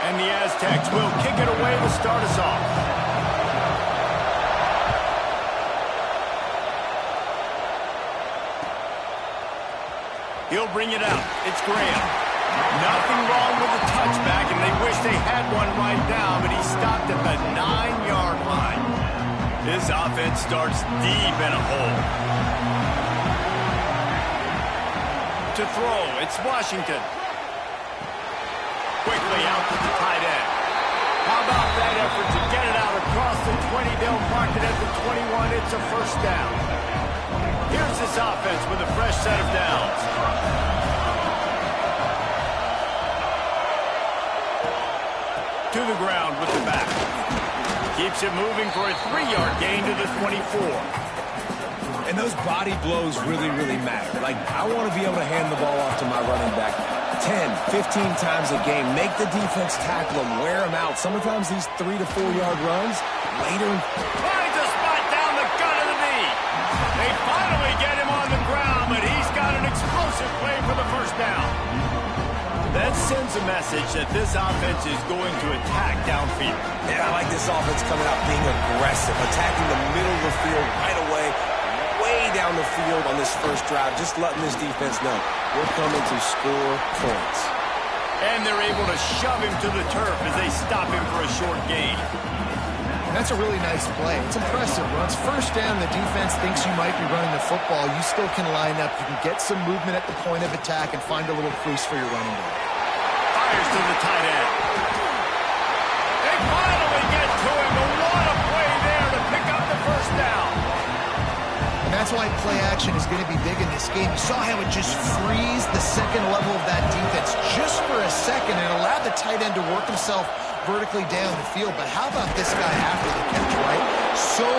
And the Aztecs will kick it away to start us off. He'll bring it out. It's Graham. Nothing wrong with the touchback, and they wish they had one right now, but he stopped at the 9-yard line. This offense starts deep in a hole. To throw, it's Washington. Quickly out to the tight end. How about that effort to get it out across the 20? They'll mark it at the 21. It's a first down. Here's this offense with a fresh set of downs. To the ground with the back. Keeps it moving for a 3-yard gain to the 24. And those body blows really, really matter. Like, I want to be able to hand the ball off to my running back 10, 15 times a game. Make the defense tackle them, wear them out. Sometimes these 3 to 4-yard runs, later. Finds a spot down the gut of the knee. They finally get him on the ground, but he's got an explosive play for the first down. That sends a message that this offense is going to attack downfield. Yeah, I like this offense coming out being aggressive, attacking the middle of the field right away, way down the field on this first drive, just letting this defense know we're coming to score points. And they're able to shove him to the turf as they stop him for a short gain. That's a really nice play. It's impressive. When it's first down, the defense thinks you might be running the football. You still can line up. You can get some movement at the point of attack and find a little crease for your running back. Fires to the tight end. They finally get to him, but what a play there to pick up the first down. And that's why play action is going to be big in this game. You saw how it just frees the second level of that defense just for a second and allowed the tight end to work himself vertically down the field. But how about this guy after the catch, right? So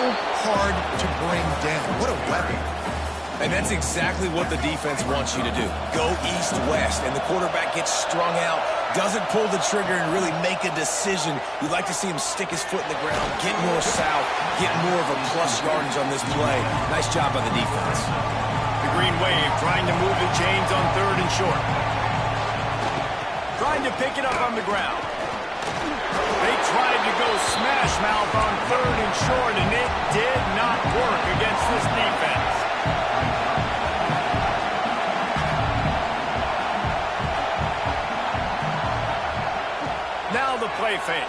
hard to bring down. What a weapon. And that's exactly what the defense wants you to do. Go east-west, and the quarterback gets strung out, doesn't pull the trigger and really make a decision. You'd like to see him stick his foot in the ground, get more south, get more of a plus yardage on this play. Nice job by the defense. The Green Wave trying to move the chains on 3rd and short. Trying to pick it up on the ground. They tried to go smash mouth on 3rd and short, and it did not work against this defense. Now the play fake.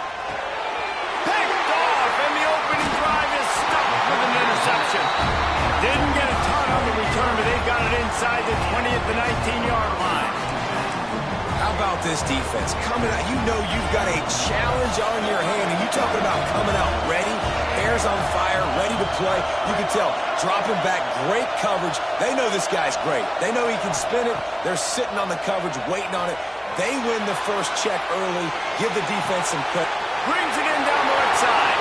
Picked off, and the opening drive is stopped with an interception. Didn't get a ton on the return, but they got it inside the 20 at the 19-yard line. How about this defense? Coming out, you know you've got a challenge on your hand, and you talking about coming out ready, hair's on fire, ready to play. You can tell, dropping back, great coverage. They know this guy's great. They know he can spin it. They're sitting on the coverage, waiting on it. They win the first check early, give the defense some credit. Brings it in down the left side.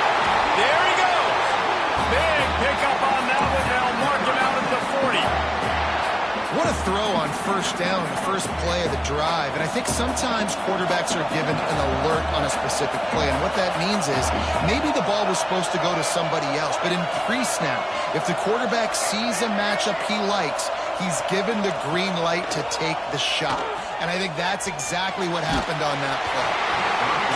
There he goes. Big pickup on that one. They'll mark him out at the 40. What a throw on first down, the first play of the drive. And I think sometimes quarterbacks are given an alert on a specific play. And what that means is maybe the ball was supposed to go to somebody else. But in pre-snap, if the quarterback sees a matchup he likes, he's given the green light to take the shot. And I think that's exactly what happened on that play.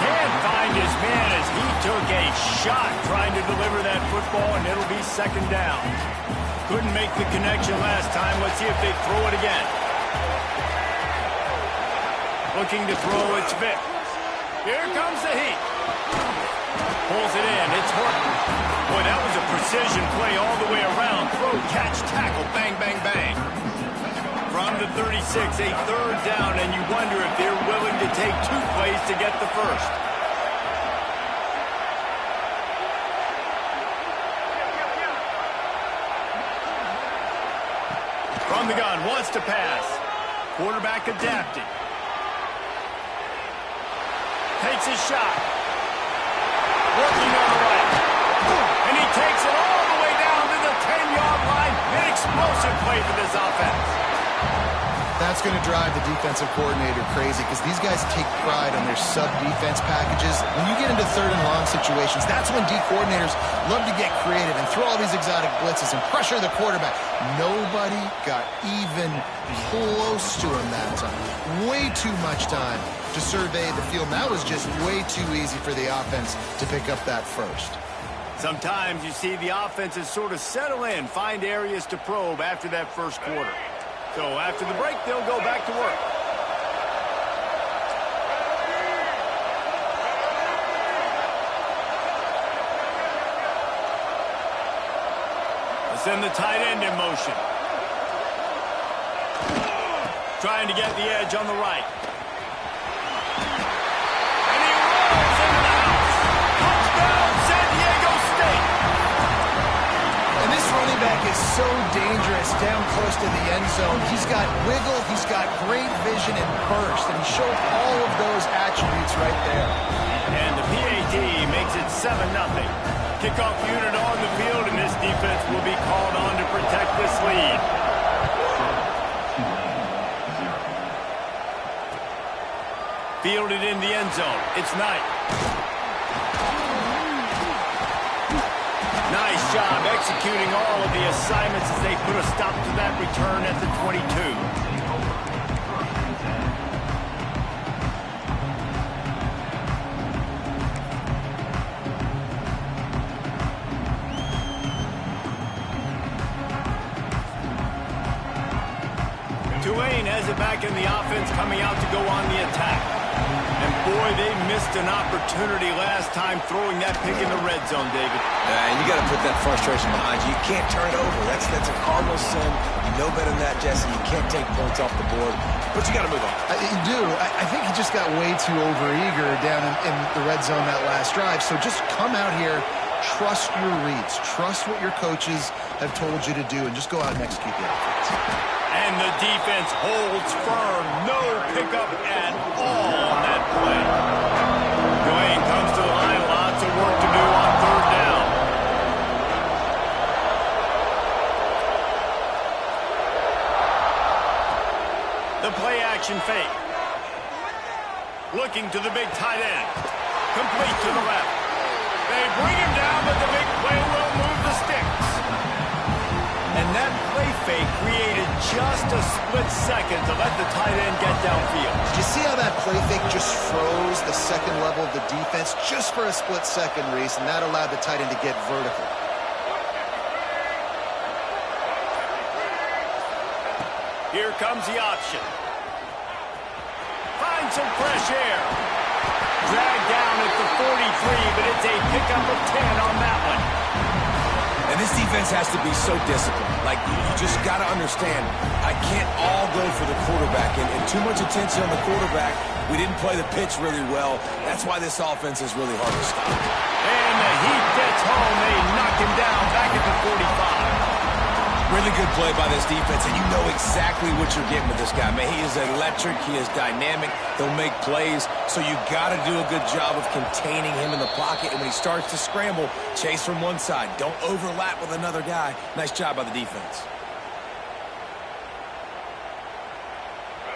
Can't find his man as he took a shot trying to deliver that football, and it'll be second down. Couldn't make the connection last time. Let's see if they throw it again. Looking to throw, it's Vick. Here comes the heat. Pulls it in, it's Horton. Boy, that was a precision play all the way around. Throw, catch, tackle, bang, bang, bang. From the 36, a 3rd down, and you wonder if they're willing to take 2 plays to get the first. From the gun, wants to pass. Quarterback adapting. Takes his shot. Working on the right. And he takes it all the way down to the 10-yard line. An explosive play for this offense. That's going to drive the defensive coordinator crazy because these guys take pride on their sub-defense packages. When you get into 3rd and long situations, that's when D coordinators love to get creative and throw all these exotic blitzes and pressure the quarterback. Nobody got even close to him that time. Way too much time to survey the field. That was just way too easy for the offense to pick up that first. Sometimes you see the offenses sort of settle in, find areas to probe after that first quarter. So after the break, they'll go back to work. Send the tight end in motion. Trying to get the edge on the right. And he rolls into the house. Touchdown, San Diego State. And this running back is so dangerous down close to the end zone. He's got wiggle, he's got great vision and burst, and he showed all of those attributes right there. And the PAT makes it 7-0. Kickoff unit on the field, and this defense will be called on to protect this lead. Fielded in the end zone. It's Knight. Nice job executing all of the assignments as they put a stop to that return at the 22. Tulane has it back in the offense, coming out to go on the attack. And boy, they missed an opportunity last time throwing that pick in the red zone, David. And you got to put that frustration behind you. You can't turn it over. That's a cardinal sin. You know better than that, Jesse. You can't take points off the board. But you got to move on. You do. I think he just got way too overeager down in the red zone that last drive. So just come out here, trust your reads, trust what your coaches have told you to do, and just go out and execute the offense. And the defense holds firm. No pickup at all on that play. Tulane comes to the line. Lots of work to do on third down. The play action fake. Looking to the big tight end. Complete to the left. They bring him down, but the big play will move the sticks. And that play fake created just a split second to let the tight end get downfield. Did you see how that play fake just froze the second level of the defense just for a split second, Reese, and that allowed the tight end to get vertical? Here comes the option. Find some fresh air. Dragged down at the 43, but it's a pickup of 10 on that one. And this defense has to be so disciplined. Like, you just got to understand, I can't all go for the quarterback. And too much attention on the quarterback. We didn't play the pitch really well. That's why this offense is really hard to stop. And the Heat gets home. They knock him down back at the 45. Really good play by this defense, and you know exactly what you're getting with this guy. Man, he is electric. He is dynamic. He'll make plays. So you got to do a good job of containing him in the pocket. And when he starts to scramble, chase from one side. Don't overlap with another guy. Nice job by the defense.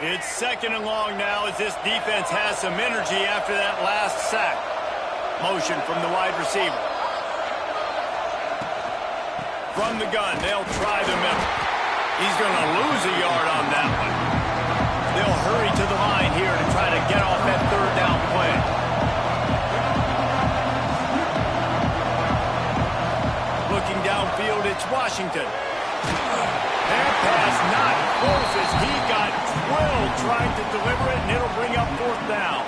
It's 2nd and long now as this defense has some energy after that last sack. Motion from the wide receiver. From the gun, they'll try the middle. He's going to lose a yard on that one. They'll hurry to the line here to try to get off that third down play. Looking downfield, it's Washington. That pass not close as he got drilled trying to deliver it, and it'll bring up 4th down.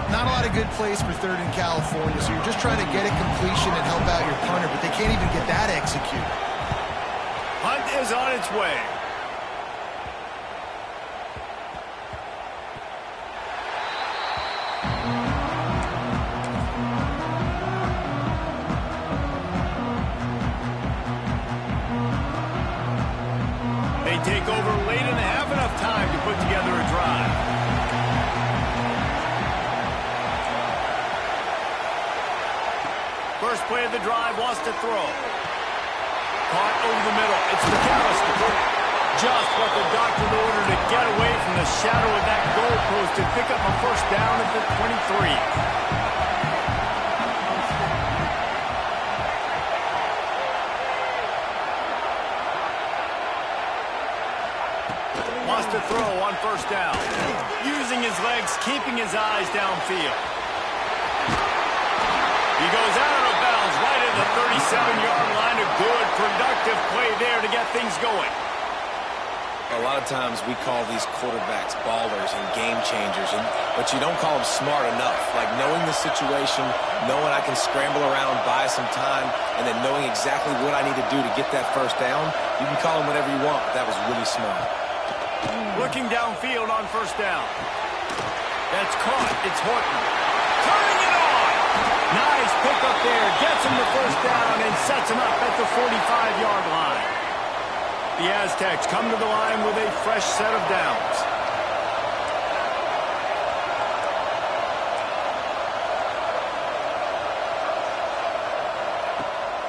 Not a lot of good plays for 3rd in California, so you're just trying to get a completion and help out your punter, but they can't even get that executed. Hunt is on its way. They take over late and have enough time to put together a drive. First play of the drive, wants to throw. Caught over the middle. It's McAllister. Just what the doctor ordered to get away from the shadow of that goalpost and pick up a first down at the 23. Wants to throw on first down. Using his legs, keeping his eyes downfield. He goes out of bounds right at the 37-yard line. A good, productive play there to get things going. A lot of times we call these quarterbacks ballers and game changers, but you don't call them smart enough. Like knowing the situation, knowing I can scramble around, buy some time, and then knowing exactly what I need to do to get that first down. You can call them whatever you want, but that was really smart. Looking downfield on first down. That's caught. It's Horton. Turning it on. Nice pickup there. Gets him the first down and sets him up at the 45-yard line. The Aztecs come to the line with a fresh set of downs.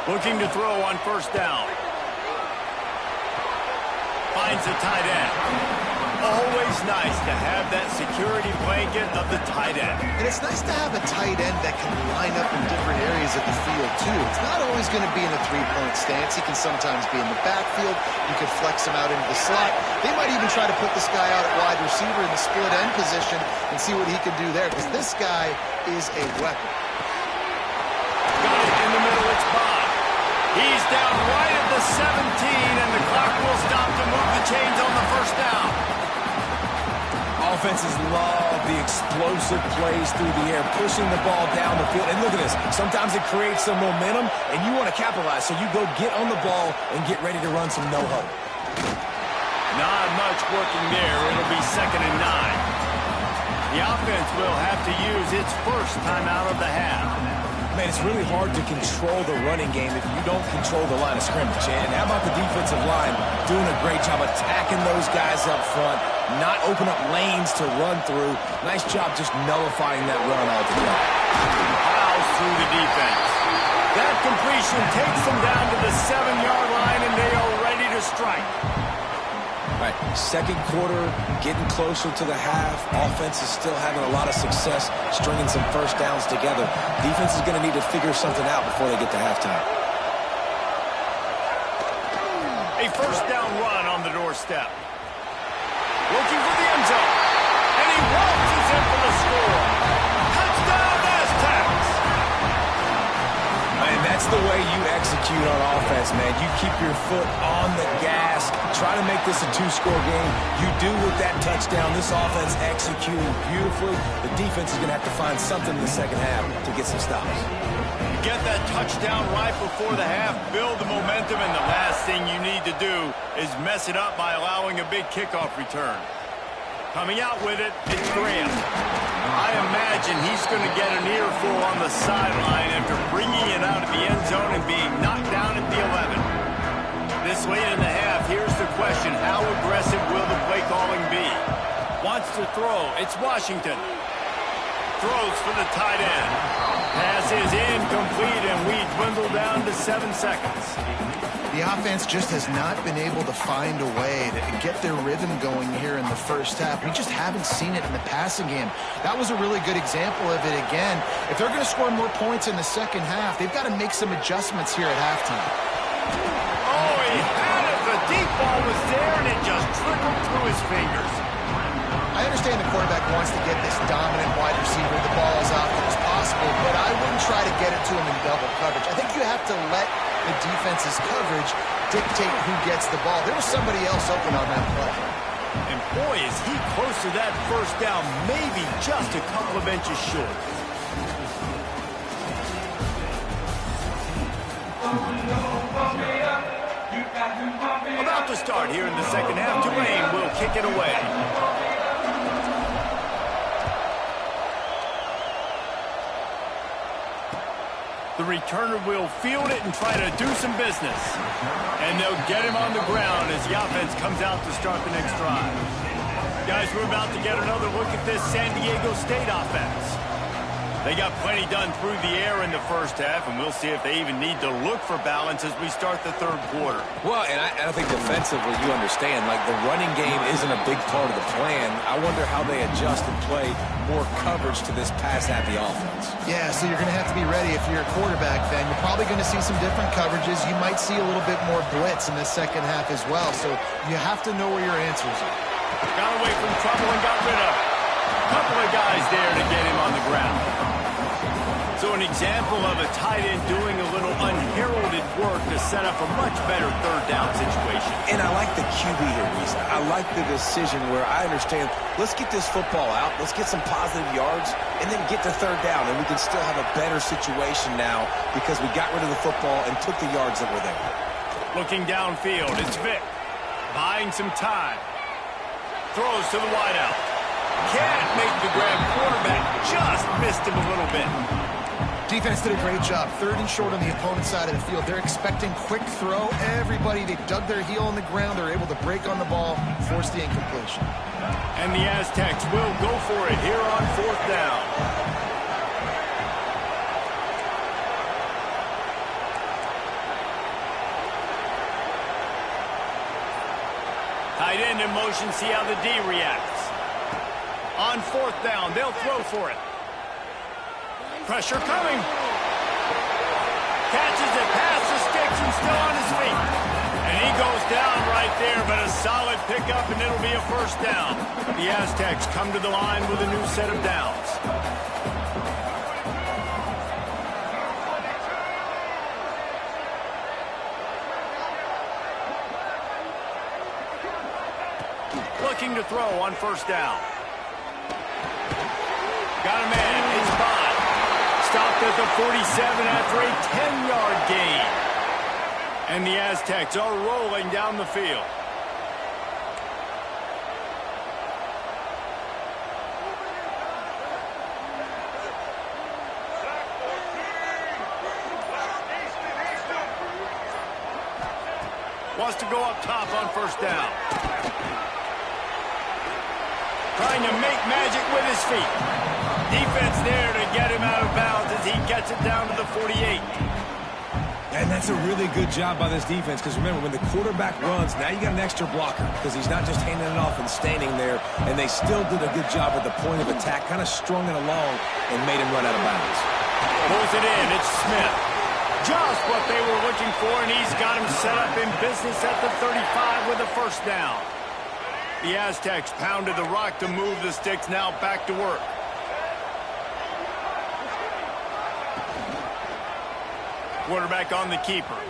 Looking to throw on first down. Finds the tight end. Always nice to have that security blanket of the tight end. And it's nice to have a tight end that can line up in different areas of the field, too. It's not always going to be in a three-point stance. He can sometimes be in the backfield. You could flex him out into the slot. They might even try to put this guy out at wide receiver in the split end position and see what he can do there, because this guy is a weapon. Got it in the middle. It's Bond. He's down right at the 17, and the clock will stop to move the chains on the first down. Offenses love the explosive plays through the air, pushing the ball down the field. And look at this. Sometimes it creates some momentum, and you want to capitalize. So you go get on the ball and get ready to run some no-huddle. Not much working there. It'll be 2nd and 9. The offense will have to use its first timeout of the half. Man, it's really hard to control the running game if you don't control the line of scrimmage. And how about the defensive line doing a great job attacking those guys up front, not open up lanes to run through. Nice job just nullifying that run altogether. Fouls through the defense. That completion takes them down to the 7-yard line, and they are ready to strike. Right, second quarter, getting closer to the half. Offense is still having a lot of success stringing some first downs together. Defense is going to need to figure something out before they get to halftime. A first down run on the doorstep. Looking for the end zone. And he waltzes in for the score. Touchdown, Aztecs! Man, that's the way you execute on offense, man. You keep your foot on the gas. Try to make this a two-score game. You do with that touchdown. This offense executing beautifully. The defense is going to have to find something in the second half to get some stops. Get that touchdown right before the half, build the momentum, and the last thing you need to do is mess it up by allowing a big kickoff return. Coming out with it, it's Graham. I imagine he's going to get an earful on the sideline after bringing it out of the end zone and being knocked down at the 11. This late in the half, here's the question: how aggressive will the play calling be? Wants to throw. It's Washington. Throws for the tight end. Pass is incomplete, and we dwindle down to 7 seconds. The offense just has not been able to find a way to get their rhythm going here in the first half. We just haven't seen it in the passing game. That was a really good example of it again. If they're going to score more points in the second half, they've got to make some adjustments here at halftime. Oh, he had it. The deep ball was there, and it just trickled through his fingers. I understand the quarterback wants to get this dominant wide receiver the ball as often as possible, but I wouldn't try to get it to him in double coverage. I think you have to let the defense's coverage dictate who gets the ball. There was somebody else open on that play. And boy, is he close to that first down, maybe just a couple of inches short. About to start here in the second half. Tulane will kick it away. The returner will field it and try to do some business. And they'll get him on the ground as the offense comes out to start the next drive. Guys, we're about to get another look at this San Diego State offense. They got plenty done through the air in the first half, and we'll see if they even need to look for balance as we start the third quarter. Well, and I think defensively, you understand, like the running game isn't a big part of the plan. I wonder how they adjust and play more coverage to this pass-happy offense. Yeah, so you're going to have to be ready if you're a quarterback then. You're probably going to see some different coverages. You might see a little bit more blitz in the second half as well, so you have to know where your answers are. Got away from trouble and got rid of it. So an example of a tight end doing a little unheralded work to set up a much better third down situation. And I like the QB here, Reese. I like the decision where I understand, let's get this football out, let's get some positive yards, and then get to third down, and we can still have a better situation now because we got rid of the football and took the yards that were there. Looking downfield, it's Vick. Buying some time. Throws to the wideout. Can't make the grab. Quarterback just missed him a little bit. Defense did a great job. 3rd and short on the opponent's side of the field. They're expecting quick throw. Everybody, they dug their heel on the ground. They're able to break on the ball, force the incompletion. And the Aztecs will go for it here on 4th down. Tight end in motion, see how the D reacts. On 4th down, they'll throw for it. Pressure coming. Catches it past the sticks and still on his feet. And he goes down right there, but a solid pickup, and it'll be a 1st down. The Aztecs come to the line with a new set of downs. Looking to throw on 1st down. Got a man. It's Bond. Stopped at the 47 after a 10-yard gain. And the Aztecs are rolling down the field. Wants to go up top on 1st down. Trying to make magic with his feet. Defense there to get him out of bounds as he gets it down to the 48. And that's a really good job by this defense because remember, when the quarterback runs, now you got an extra blocker because he's not just handing it off and standing there, and they still did a good job at the point of attack, kind of strung it along and made him run out of bounds. Pulls it in. It's Smith. Just what they were looking for, and he's got him set up in business at the 35 with a 1st down. The Aztecs pounded the rock to move the sticks, now back to work. Quarterback on the keeper.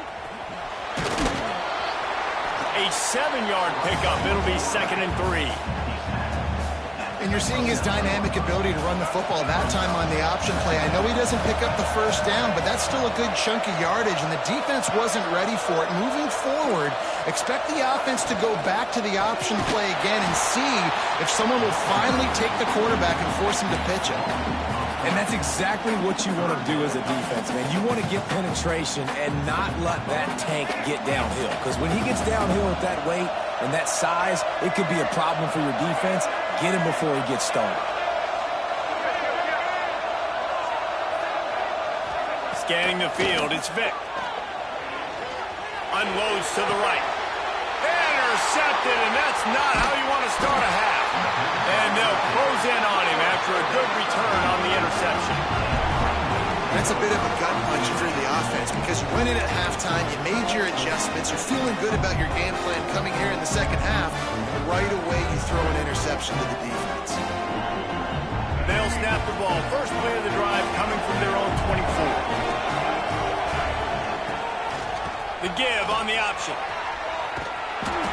A 7-yard pickup. It'll be 2nd and 3. And you're seeing his dynamic ability to run the football that time on the option play. I know he doesn't pick up the 1st down, but that's still a good chunk of yardage, and the defense wasn't ready for it. Moving forward, expect the offense to go back to the option play again and see if someone will finally take the quarterback and force him to pitch it. And that's exactly what you want to do as a defense, man. You want to get penetration and not let that tank get downhill. Because when he gets downhill with that weight and that size, it could be a problem for your defense. Get him before he gets started. Scanning the field, it's Vick. Unloads to the right. Intercepted, and that's not how you want to start a half. And they'll close in on him after a good return on the interception. That's a bit of a gut punch for the offense because you went in at halftime, you made your adjustments, you're feeling good about your game plan coming here in the 2nd half, and right away you throw an interception to the defense. They'll snap the ball. First play of the drive coming from their own 24. The give on the option.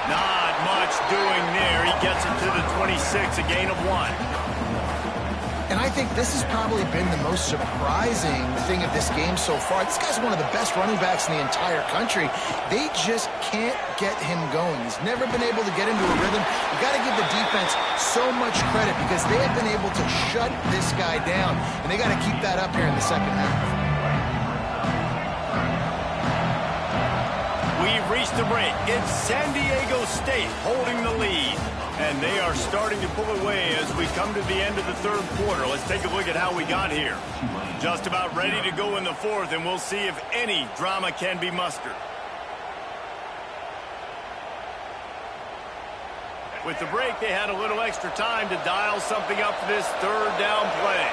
Not much doing there. He gets it to the 26, a gain of 1. And I think this has probably been the most surprising thing of this game so far. This guy's one of the best running backs in the entire country. They just can't get him going. He's never been able to get into a rhythm. You got to give the defense so much credit because they have been able to shut this guy down, and they got to keep that up here in the 2nd half. We've reached the break. It's San Diego State holding the lead. And they are starting to pull away as we come to the end of the 3rd quarter. Let's take a look at how we got here. Just about ready to go in the 4th, and we'll see if any drama can be mustered. With the break, they had a little extra time to dial something up for this 3rd down play.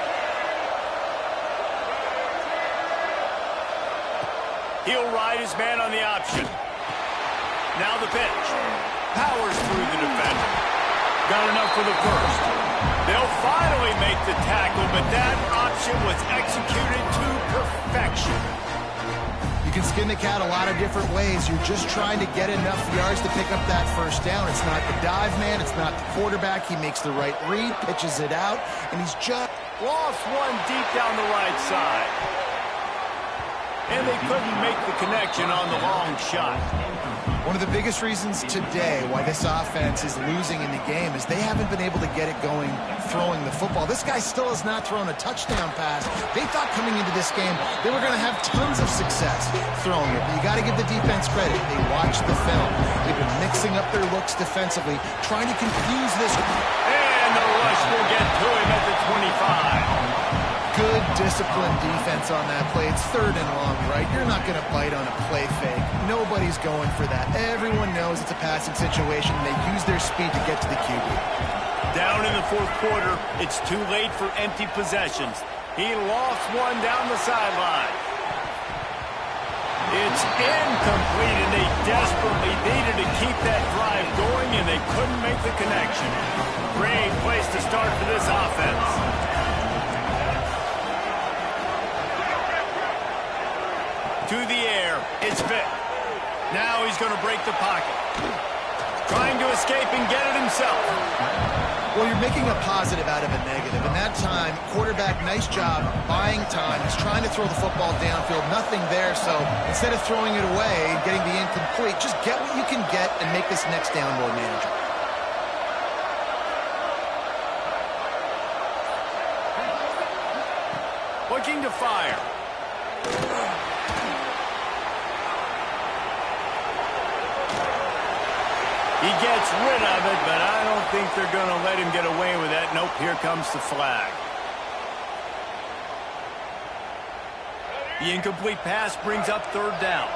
He'll ride his man on the option. Now the pitch. Powers through the defender. Got enough for the 1st. They'll finally make the tackle, but that option was executed to perfection. You can skin the cat a lot of different ways. You're just trying to get enough yards to pick up that first down. It's not the dive man. It's not the quarterback. He makes the right read, pitches it out, and he's just... Lost one deep down the right side. And they couldn't make the connection on the long shot. One of the biggest reasons today why this offense is losing in the game is they haven't been able to get it going throwing the football. This guy still has not thrown a touchdown pass. They thought coming into this game they were going to have tons of success throwing it. But you got to give the defense credit. They watched the film. They've been mixing up their looks defensively, trying to confuse this. And the rush will get to him at the 25. Good disciplined defense on that play. It's 3rd and long, right? You're not going to bite on a play fake. Nobody's going for that. Everyone knows it's a passing situation. They use their speed to get to the QB. Down in the 4th quarter, it's too late for empty possessions. He lost one down the sideline. It's incomplete, and they desperately needed to keep that drive going, and they couldn't make the connection. Great place to start for this offense. To the air, it's Vick. Now he's going to break the pocket. Trying to escape and get it himself. Well, you're making a positive out of a negative. And that time, quarterback, nice job buying time. He's trying to throw the football downfield. Nothing there, so instead of throwing it away and getting the incomplete, just get what you can get and make this next down more manageable. Looking to fire. He gets rid of it, but I don't think they're going to let him get away with that. Nope, here comes the flag. The incomplete pass brings up 3rd down.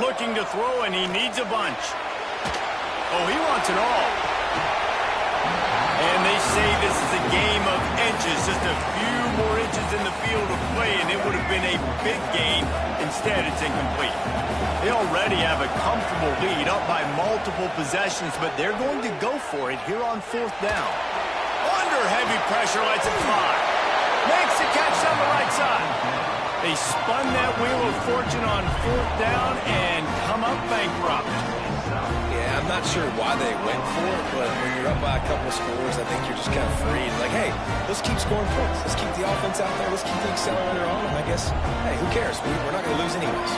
Looking to throw, and he needs a bunch. Oh, he wants it all. And they say this is a game of inches, just a few more inches in the field of play, and it would have been a big gain. Instead, it's incomplete. They already have a comfortable lead, up by multiple possessions, but they're going to go for it here on 4th down. Under heavy pressure, lets it fly. Makes the catch down the right side. They spun that wheel of fortune on 4th down and come up bankrupt. Yeah, I'm not sure why they went for it, but when you're up by a couple of scores, I think you're just kind of free. Like, hey, let's keep scoring points. Let's keep the offense out there. Let's keep the accelerator on. And I guess, hey, who cares? We're not going to lose anyways.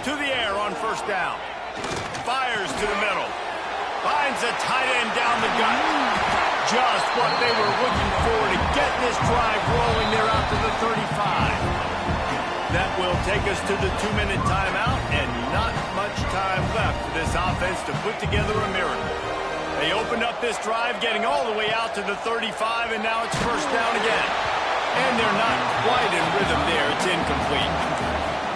To the air on 1st down. Fires to the middle. Finds a tight end down the gut. Just what they were looking for to get this drive rolling. They're out to the 35. That will take us to the 2-minute timeout, and not much time left for this offense to put together a miracle. They opened up this drive, getting all the way out to the 35, and now it's 1st down again. And they're not quite in rhythm there. It's incomplete.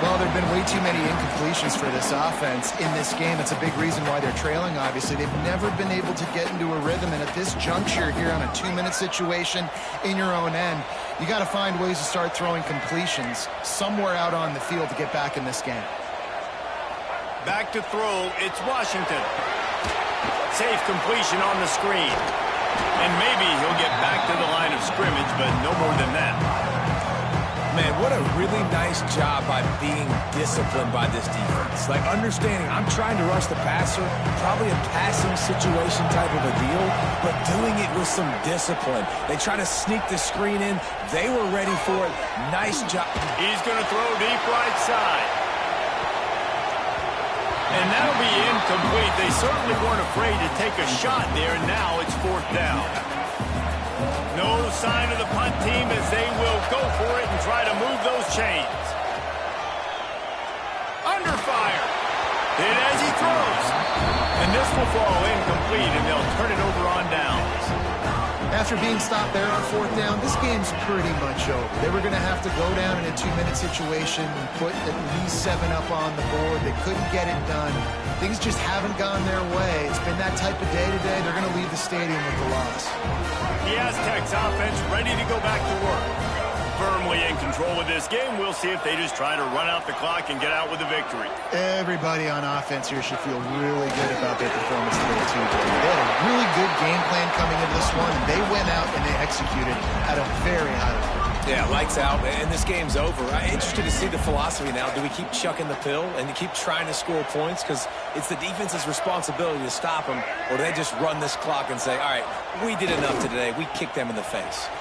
Well, there have been way too many incompletions for this offense in this game. It's a big reason why they're trailing, obviously. They've never been able to get into a rhythm, and at this juncture here on a 2-minute situation in your own end, you got to find ways to start throwing completions somewhere out on the field to get back in this game. Back to throw, it's Washington. Safe completion on the screen. And maybe he'll get back to the line of scrimmage, but no more than that. Man, what a really nice job by being disciplined by this defense. Like, understanding I'm trying to rush the passer, probably a passing situation type of a deal, but doing it with some discipline. They try to sneak the screen in. They were ready for it. Nice job. He's going to throw deep right side. And that'll be incomplete. They certainly weren't afraid to take a shot there. Now it's 4th down. No sign of the punt team as they will go for it and try to move those chains. Under fire. Hit as he throws. And this will fall incomplete, and they'll turn it over on downs. After being stopped there on 4th down, this game's pretty much over. They were going to have to go down in a 2-minute situation and put at least 7 up on the board. They couldn't get it done. Things just haven't gone their way. It's been that type of day today. They're going to leave the stadium with the loss. The Aztecs offense ready to go back to work. Firmly in control of this game. We'll see if they just try to run out the clock and get out with a victory. Everybody on offense here should feel really good about their performance today, too. They had a really good game plan coming into this one. They went out and they executed at a very high level. Yeah, lights out, and this game's over. I'm interested to see the philosophy now. Do we keep chucking the pill and keep trying to score points? Because it's the defense's responsibility to stop them. Or do they just run this clock and say, all right, we did enough today. We kicked them in the face.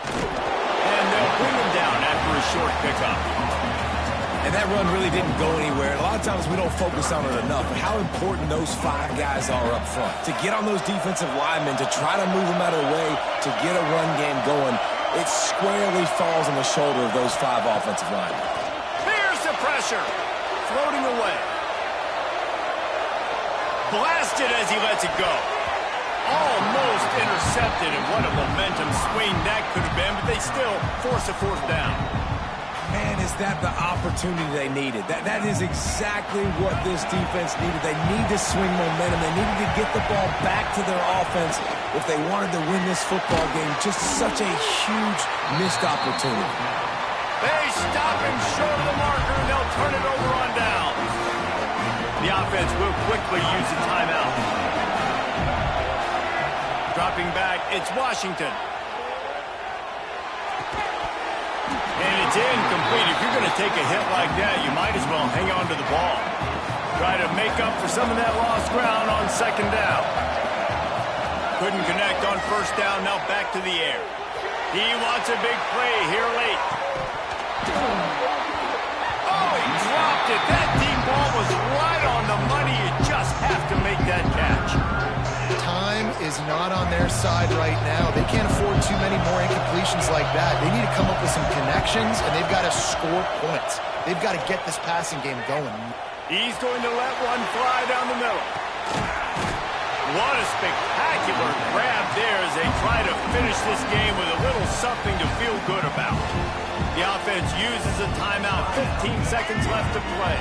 And they'll bring them down after a short pickup. And that run really didn't go anywhere. A lot of times we don't focus on it enough, but how important those 5 guys are up front. To get on those defensive linemen, to try to move them out of the way, to get a run game going, it squarely falls on the shoulder of those 5 offensive linemen. Here's the pressure. Floating away. Blasted as he lets it go. Almost intercepted, and what a momentum swing that could have been, but they still force a 4th down. Man, is that the opportunity they needed. That is exactly what this defense needed. They need to swing momentum. They needed to get the ball back to their offense if they wanted to win this football game. Just such a huge missed opportunity. They stop him short of the marker, and they'll turn it over on down. The offense will quickly use a timeout. Dropping back, it's Washington. And it's incomplete. If you're going to take a hit like that, you might as well hang on to the ball. Try to make up for some of that lost ground on 2nd down. Couldn't connect on 1st down, now back to the air. He wants a big play here late. Oh, he dropped it. That deep ball was right on the money. You just have to make that catch. Time is not on their side right now. They can't afford too many more incompletions like that. They need to come up with some connections, and they've got to score points. They've got to get this passing game going. He's going to let one fly down the middle. What a spectacular grab there as they try to finish this game with a little something to feel good about. The offense uses a timeout, 15 seconds left to play.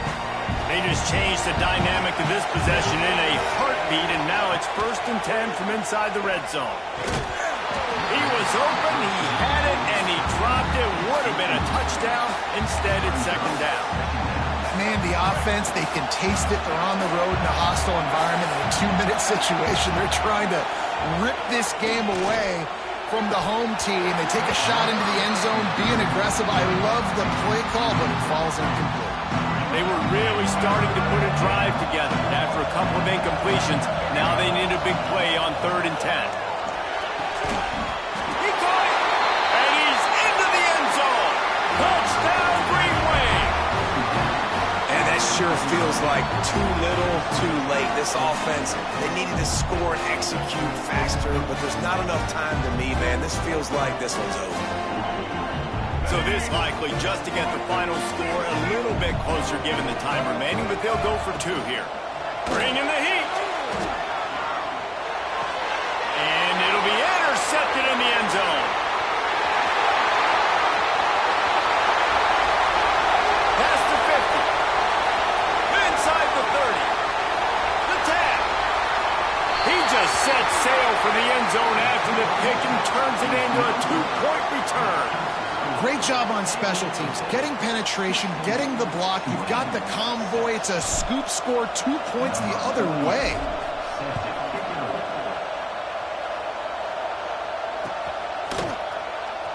They just changed the dynamic of this possession in a heartbeat, and now it's 1st and 10 from inside the red zone. He was open, he had it, and he dropped it. Would have been a touchdown. Instead, it's 2nd down. Man, the offense, they can taste it. They're on the road in a hostile environment in a 2-minute situation. They're trying to rip this game away from the home team. They take a shot into the end zone, being aggressive. I love the play call, but it falls incomplete. They were really starting to put a drive together. And after a couple of incompletions, now they need a big play on 3rd and 10. He caught it! And he's into the end zone! Touchdown, Green Wave! And that sure feels like too little, too late. This offense, they needed to score and execute faster, but there's not enough time to me, man. This feels like this one's over. So this likely just to get the final score a little bit closer given the time remaining, but they'll go for 2 here. Bringing the heat. And it'll be intercepted in the end zone. Past the 50. Inside the 30. The tag. He just set sail for the end zone after the pick and turns it into a 2-point return. Great job on special teams. Getting penetration, getting the block. You've got the convoy. It's a scoop score, 2 points the other way.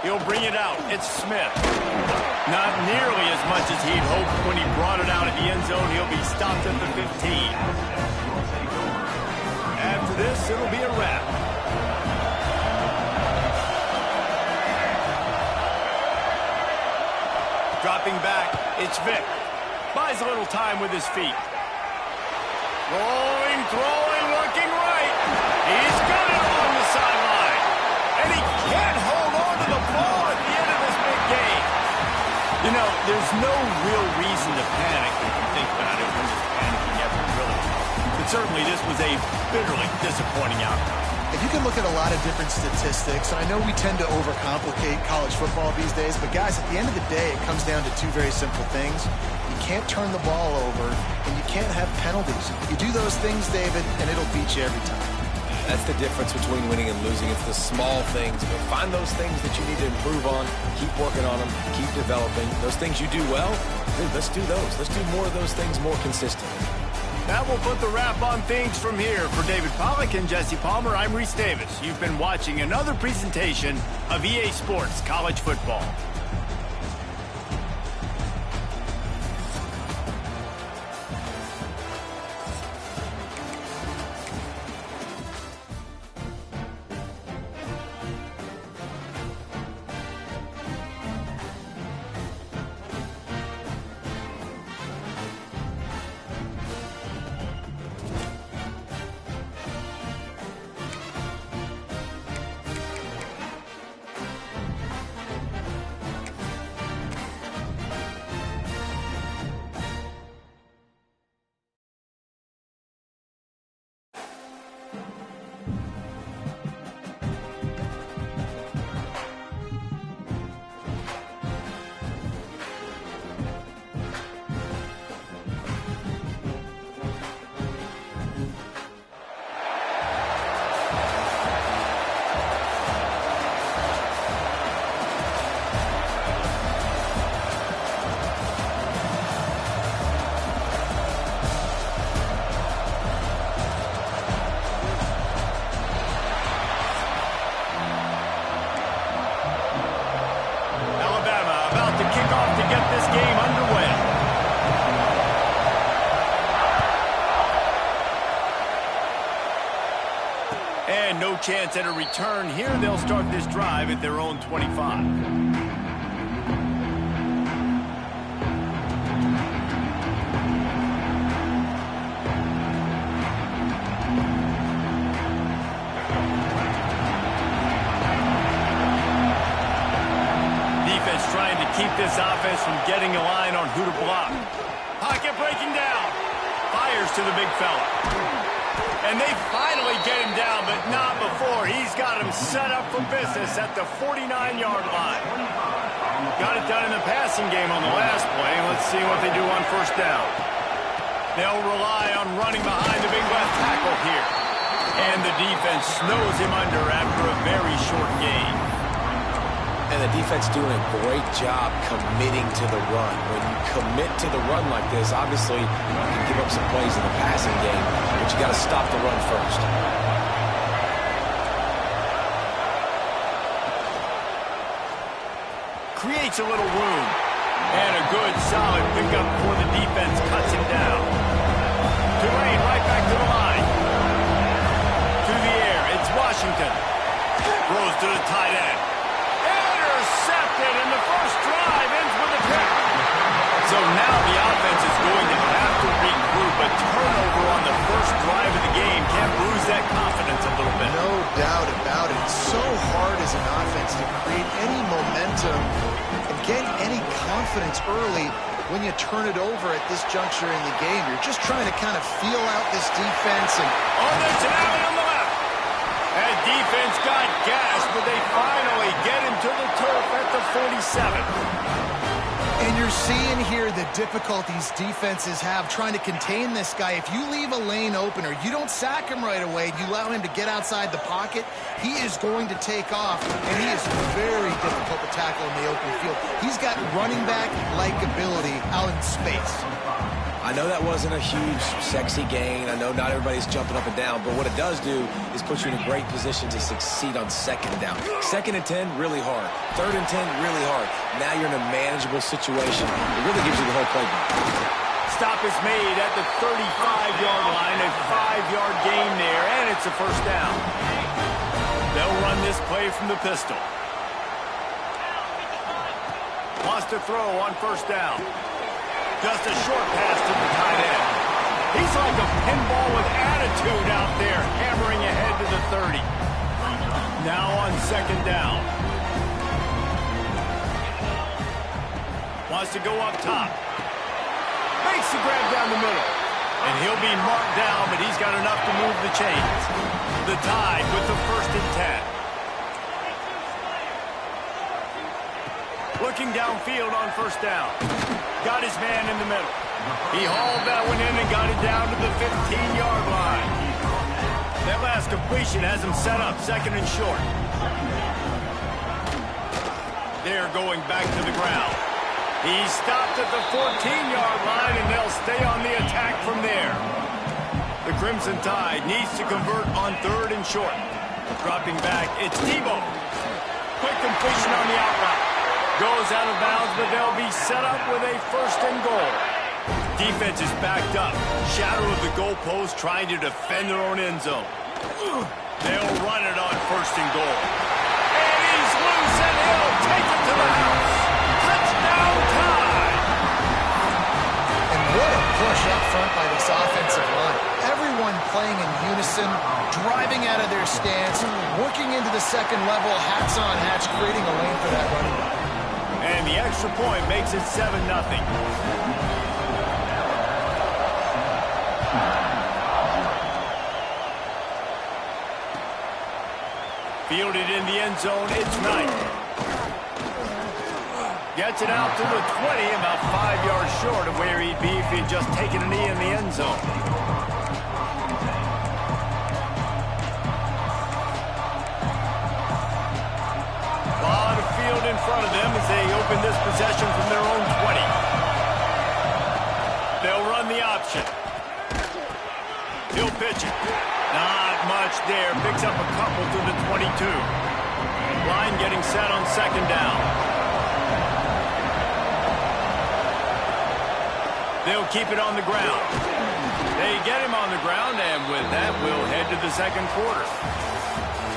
He'll bring it out. It's Smith. Not nearly as much as he'd hoped when he brought it out at the end zone. He'll be stopped at the 15. After this, it'll be a wrap. Dropping back, it's Vick. Buys a little time with his feet. Rolling, throwing, looking right. He's got it along the sideline. And he can't hold on to the ball at the end of this big game. You know, there's no real reason to panic if you think about it. We're just panicking ever, really. But certainly this was a bitterly disappointing outcome. If you can look at a lot of different statistics, and I know we tend to overcomplicate college football these days, but guys, at the end of the day, it comes down to 2 very simple things. You can't turn the ball over, and you can't have penalties. You do those things, David, and it'll beat you every time. That's the difference between winning and losing. It's the small things. But find those things that you need to improve on. Keep working on them. Keep developing. Those things you do well, dude, let's do those. Let's do more of those things more consistently. That will put the wrap on things from here. For David Pollack and Jesse Palmer, I'm Reese Davis. You've been watching another presentation of EA Sports College Football. And no chance at a return here. They'll start this drive at their own 25. Trying to keep this offense from getting a line on who to block. Pocket breaking down. Fires to the big fella. And they finally get him down, but not before. He's got him set up for business at the 49-yard line. Got it done in the passing game on the last play. Let's see what they do on first down. They'll rely on running behind the big left tackle here. And the defense snows him under after a very short gain. And the defense doing a great job committing to the run. When you commit to the run like this, obviously you can give up some plays in the passing game, but you got to stop the run first. Creates a little room. And a good, solid pickup before the defense cuts him down. Tulane right back to the line. To the air, it's Washington. Throws to the tight end. And the first drive ends with a pick. So now the offense is going to have to regroup. A turnover on the first drive of the game can bruise that confidence a little bit. No doubt about it. It's so hard as an offense to create any momentum and get any confidence early when you turn it over at this juncture in the game. You're just trying to kind of feel out this defense. And there's an alley on the left. And defense got gashed, but they finally get him to the turf at the 47. And you're seeing here the difficulties defenses have trying to contain this guy. If you leave a lane open or you don't sack him right away, you allow him to get outside the pocket, he is going to take off, and he is very difficult to tackle in the open field. He's got running back-like ability out in space. I know that wasn't a huge, sexy gain. I know not everybody's jumping up and down, but what it does do is put you in a great position to succeed on second down. 2nd and 10, really hard. 3rd and 10, really hard. Now you're in a manageable situation. It really gives you the whole playbook. Stop is made at the 35-yard line, a 5-yard gain there, and it's a first down. They'll run this play from the pistol. Wants to throw on first down. Just a short pass to the tight end. He's like a pinball with attitude out there, hammering ahead to the 30. Now on 2nd down. Wants to go up top. Makes the grab down the middle. And he'll be marked down, but he's got enough to move the chains. The Tide with the 1st and 10. Looking downfield on first down. got his man in the middle. He hauled that one in and got it down to the 15-yard line. That last completion has him set up second and short. They're going back to the ground. He stopped at the 14-yard line, and they'll stay on the attack from there. The Crimson Tide needs to convert on third and short. Dropping back, it's Tebow. Quick completion on the out route. Goes out of bounds, but they'll be set up with a first and goal. Defense is backed up. Shadow of the goalpost trying to defend their own end zone. They'll run it on first and goal. And he's loose, and he'll take it to the house. Touchdown Tide! And what a push up front by this offensive line. Everyone playing in unison, driving out of their stance, working into the second level, hats on hats, creating a lane for that running back. And the extra point makes it 7-0. Fielded in the end zone, it's Knight. Gets it out to the 20, about 5 yards short of where he'd be if he'd just taken a knee in the end zone. A lot of field in front of them as they open this possession from their own 20. They'll run the option. He'll pitch it. Not much there. Picks up a couple to the 22. Line getting set on second down. They'll keep it on the ground. They get him on the ground, and with that, we'll head to the second quarter.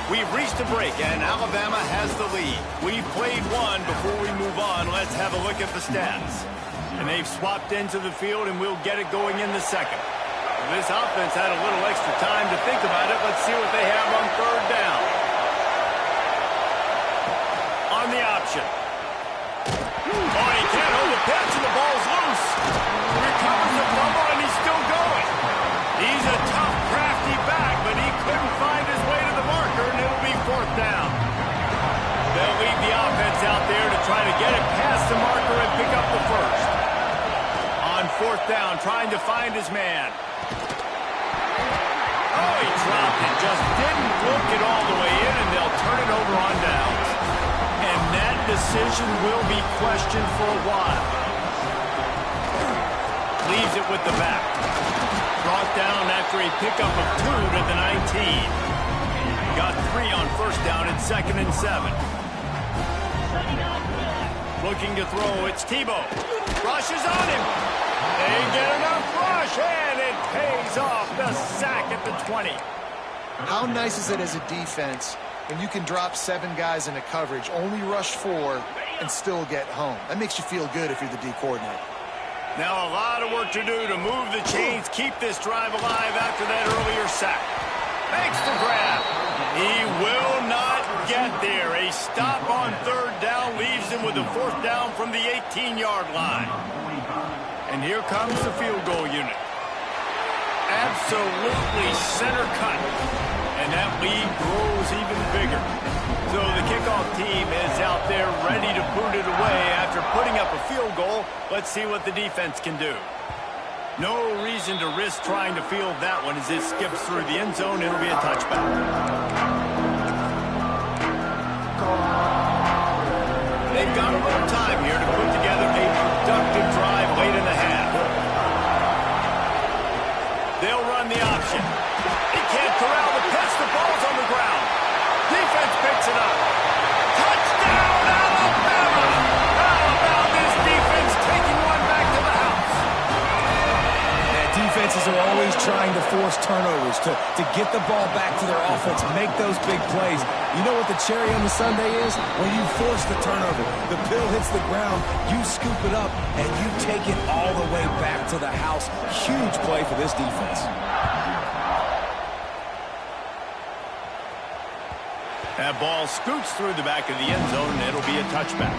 We've reached a break, and Alabama has the lead. We've played one. Before we move on, let's have a look at the stats. And they've swapped into the field, and we'll get it going in the second. This offense had a little extra time to think about it. Let's see what they have on third down. On the option. Oh, he can't hold the pitch, and the ball's loose. Recovers the fumble, and he's still going. He's a tough, crafty back, but he couldn't find his way to the marker, and it'll be fourth down. They'll leave the offense out there to try to get it past the marker and pick up the first. On fourth down, trying to find his man. Oh, he dropped it. Just didn't look it all the way in, and they'll turn it over on downs. And that decision will be questioned for a while. Leaves it with the back. Brought down after a pickup of 2 to the 19. Got 3 on first down at 2nd and 7. Looking to throw, it's Tebow. Rushes on him. They get enough rush, and it pays off the sack at the 20. How nice is it as a defense when you can drop 7 guys into coverage, only rush 4, and still get home? That makes you feel good if you're the D coordinator. Now a lot of work to do to move the chains, keep this drive alive after that earlier sack. Makes the grab. He will not get there. A stop on third down leaves him with a fourth down from the 18-yard line. And here comes the field goal unit. Absolutely center cut. And that lead grows even bigger. So the kickoff team is out there ready to boot it away after putting up a field goal. Let's see what the defense can do. No reason to risk trying to field that one as it skips through the end zone. It'll be a touchback. They've got a little time here to put together a productive drive late in the half. They'll run the option. He can't corral the pitch. The ball's on the ground. Defense picks it up. Touchdown, Alabama! How about this defense taking one back to the house? Yeah, defenses are always trying to force turnovers, to get the ball back to their offense, make those big plays. You know what the cherry on the sundae is? When you force the turnover, the pill hits the ground, you scoop it up, and you take it all the way back to the house. Huge play for this defense. That ball scoots through the back of the end zone, and it'll be a touchback.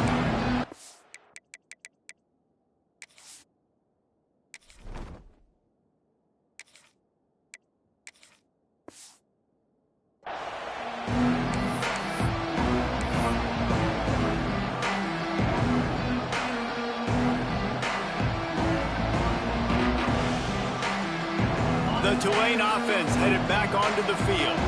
Tulane offense headed back onto the field.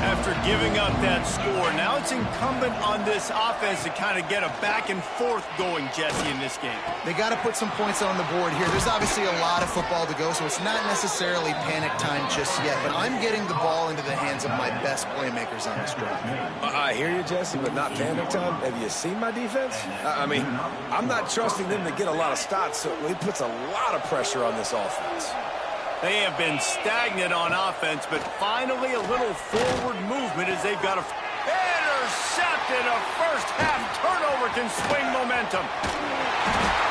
After giving up that score, now it's incumbent on this offense to kind of get a back and forth going, Jesse, in this game. They got to put some points on the board here. There's obviously a lot of football to go, so it's not necessarily panic time just yet. But I'm getting the ball into the hands of my best playmakers on this drive. I hear you, Jesse, but not panic time. Have you seen my defense? I mean, I'm not trusting them to get a lot of stops, so it puts a lot of pressure on this offense. They have been stagnant on offense, but finally a little forward movement as they've got a intercepted. A first-half turnover can swing momentum.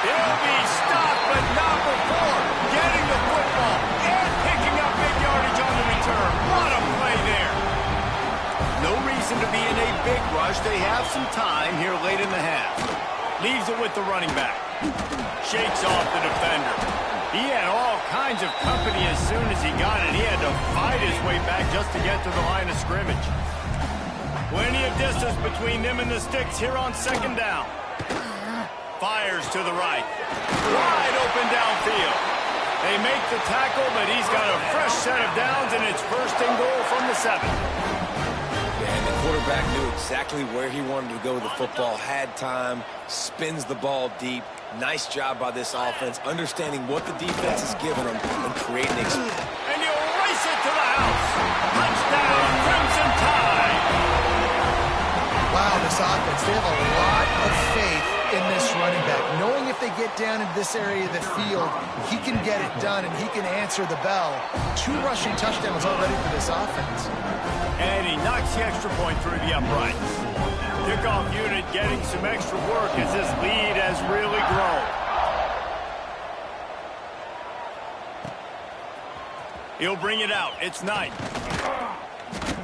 He'll be stopped, but not before getting the football and picking up big yardage on the return. What a play there. No reason to be in a big rush. They have some time here late in the half. Leaves it with the running back. Shakes off the defender. He had all kinds of company as soon as he got it. He had to fight his way back just to get to the line of scrimmage. Plenty of distance between them and the sticks here on second down. Fires to the right. Wide open downfield. They make the tackle, but he's got a fresh set of downs, and it's first and goal from the 7. And the quarterback knew exactly where he wanted to go with the football, had time, spins the ball deep. Nice job by this offense, understanding what the defense is giving them and creating and he'll race it to the house. Touchdown, Crimson Tide. Wow, this offense, they have a lot of faith in this running back. Knowing if they get down in this area of the field, he can get it done and he can answer the bell. 2 rushing touchdowns already for this offense. And he knocks the extra point through the uprights. Kickoff unit getting some extra work as this lead has really grown. He'll bring it out. It's Knight.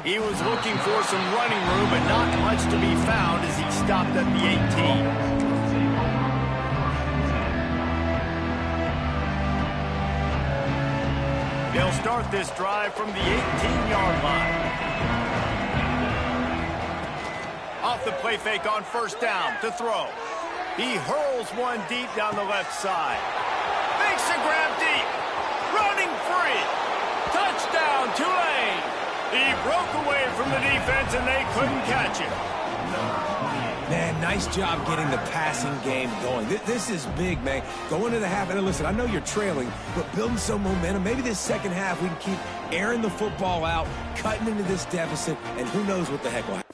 He was looking for some running room, but not much to be found as he stopped at the 18. They'll start this drive from the 18-yard line. Off the play fake on first down to throw. He hurls one deep down the left side. Makes a grab deep. Running free. Touchdown, Tulane. He broke away from the defense and they couldn't catch him. Man, nice job getting the passing game going. This is big, man. Going into the half, and listen, I know you're trailing, but building some momentum. Maybe this second half we can keep airing the football out, cutting into this deficit, and who knows what the heck will happen.